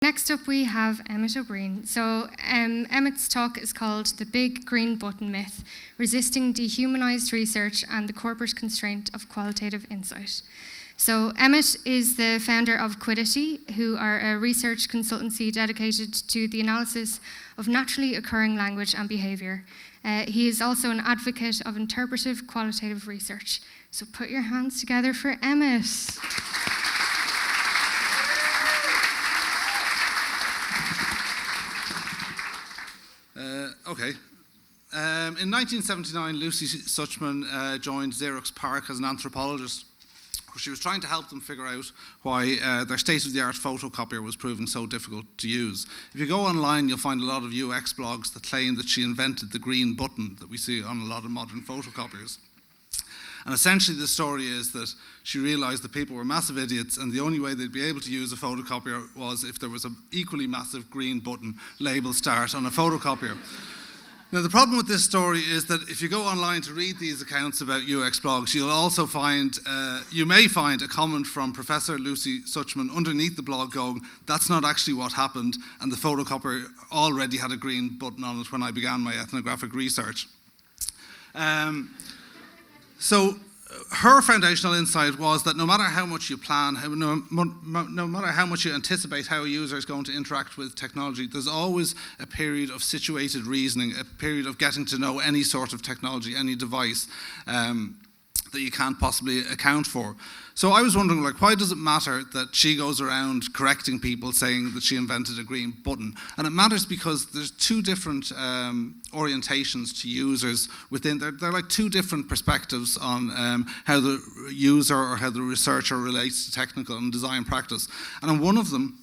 Next up we have Emmet O'Brien. So Emmet's talk is called The Big Green Button Myth, Resisting Dehumanised Research and the Corporate Constraint of Qualitative Insight. So Emmet is the founder of Quiddity, who are a research consultancy dedicated to the analysis of naturally occurring language and behaviour. He is also an advocate of interpretive qualitative research. So put your hands together for Emmet. Okay. In 1979, Lucy Suchman joined Xerox PARC as an anthropologist. She was trying to help them figure out why their state-of-the-art photocopier was proving so difficult to use. If you go online, you'll find a lot of UX blogs that claim that she invented the green button that we see on a lot of modern photocopiers. And essentially the story is that she realised that people were massive idiots, and the only way they'd be able to use a photocopier was if there was an equally massive green button labelled start on a photocopier. Now, the problem with this story is that if you go online to read these accounts about UX blogs, you'll also find, you may find a comment from Professor Lucy Suchman underneath the blog going, that's not actually what happened, and the photocopier already had a green button on it when I began my ethnographic research. So her foundational insight was that no matter how much you plan, no matter how much you anticipate how a user is going to interact with technology, there's always a period of situated reasoning, a period of getting to know any sort of technology, any device that you can't possibly account for. So I was wondering, why does it matter that she goes around correcting people saying that she invented a green button? And it matters because there's two different orientations to users within. They're like two different perspectives on how the user or how the researcher relates to technical and design practice. And in one of them,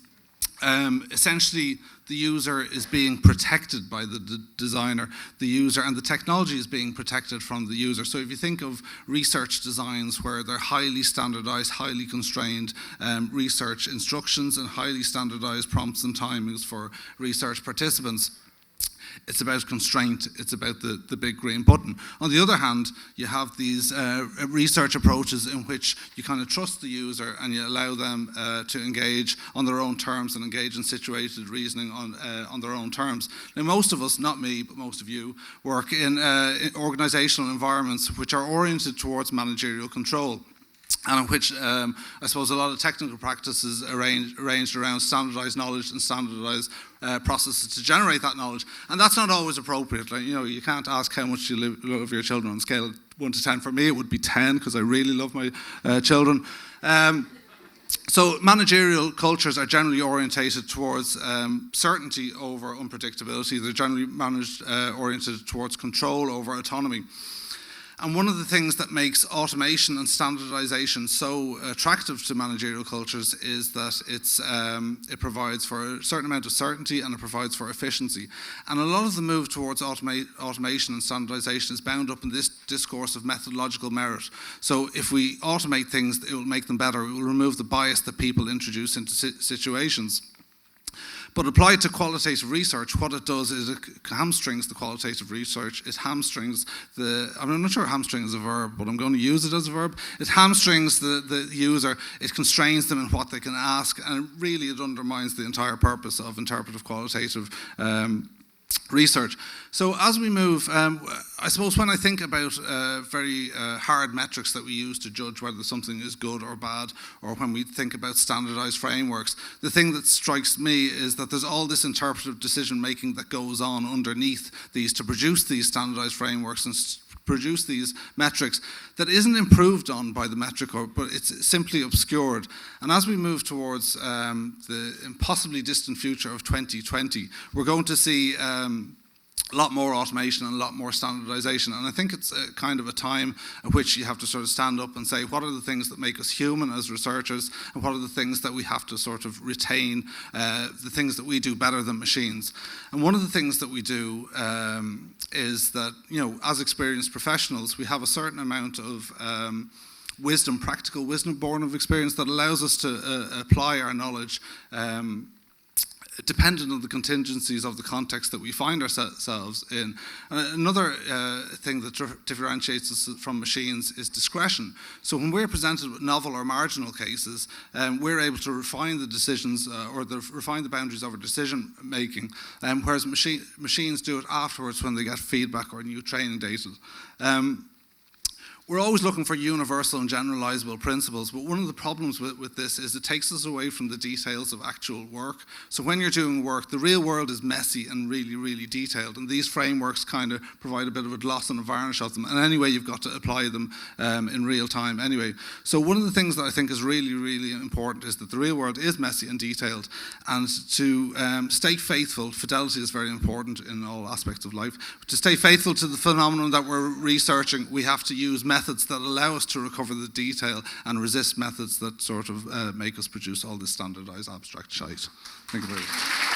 essentially the user is being protected by the designer, the user, and the technology is being protected from the user. So if you think of research designs where they're highly standardized, highly constrained research instructions and highly standardized prompts and timings for research participants, it's about constraint, it's about the big green button. On the other hand, you have these research approaches in which you kind of trust the user and you allow them to engage on their own terms and engage in situated reasoning on their own terms. Now, most of us, not me, but most of you, work in organisational environments which are oriented towards managerial control, and in which I suppose a lot of technical practices arranged around standardised knowledge and standardised processes to generate that knowledge. And that's not always appropriate. You can't ask how much you love your children on a scale of 1 to 10. For me, it would be 10 because I really love my children. So managerial cultures are generally orientated towards certainty over unpredictability. They're generally oriented towards control over autonomy. And one of the things that makes automation and standardization so attractive to managerial cultures is that it provides for a certain amount of certainty and it provides for efficiency. And a lot of the move towards automation and standardization is bound up in this discourse of methodological merit. So if we automate things, it will make them better. It will remove the bias that people introduce into situations. But applied to qualitative research, what it does is it hamstrings the qualitative research. It hamstrings I'm not sure hamstring is a verb, but I'm going to use it as a verb. It hamstrings the user. It constrains them in what they can ask, and really it undermines the entire purpose of interpretive qualitative research. So as we move, I suppose when I think about very hard metrics that we use to judge whether something is good or bad, or when we think about standardized frameworks, the thing that strikes me is that there's all this interpretive decision making that goes on underneath these to produce these standardized frameworks and produce these metrics that isn't improved on by the metric, but it's simply obscured. And as we move towards the impossibly distant future of 2020, we're going to see a lot more automation and a lot more standardization. And I think it's a kind of a time at which you have to sort of stand up and say, what are the things that make us human as researchers, and what are the things that we have to sort of retain, the things that we do better than machines. And one of the things that we do is that, as experienced professionals, we have a certain amount of wisdom, practical wisdom born of experience that allows us to apply our knowledge dependent on the contingencies of the context that we find ourselves in. Another thing that differentiates us from machines is discretion. So when we're presented with novel or marginal cases, we're able to refine the decisions refine the boundaries of our decision making, whereas machines do it afterwards when they get feedback or new training data. We're always looking for universal and generalizable principles, but one of the problems with this is it takes us away from the details of actual work. So when you're doing work, the real world is messy and really, really detailed, and these frameworks kind of provide a bit of a gloss and a varnish of them, and anyway, you've got to apply them in real time anyway. So one of the things that I think is really, really important is that the real world is messy and detailed, and to stay faithful, fidelity is very important in all aspects of life. To stay faithful to the phenomenon that we're researching, we have to use methods that allow us to recover the detail and resist methods that sort of make us produce all this standardized abstract shite. Thank you very much.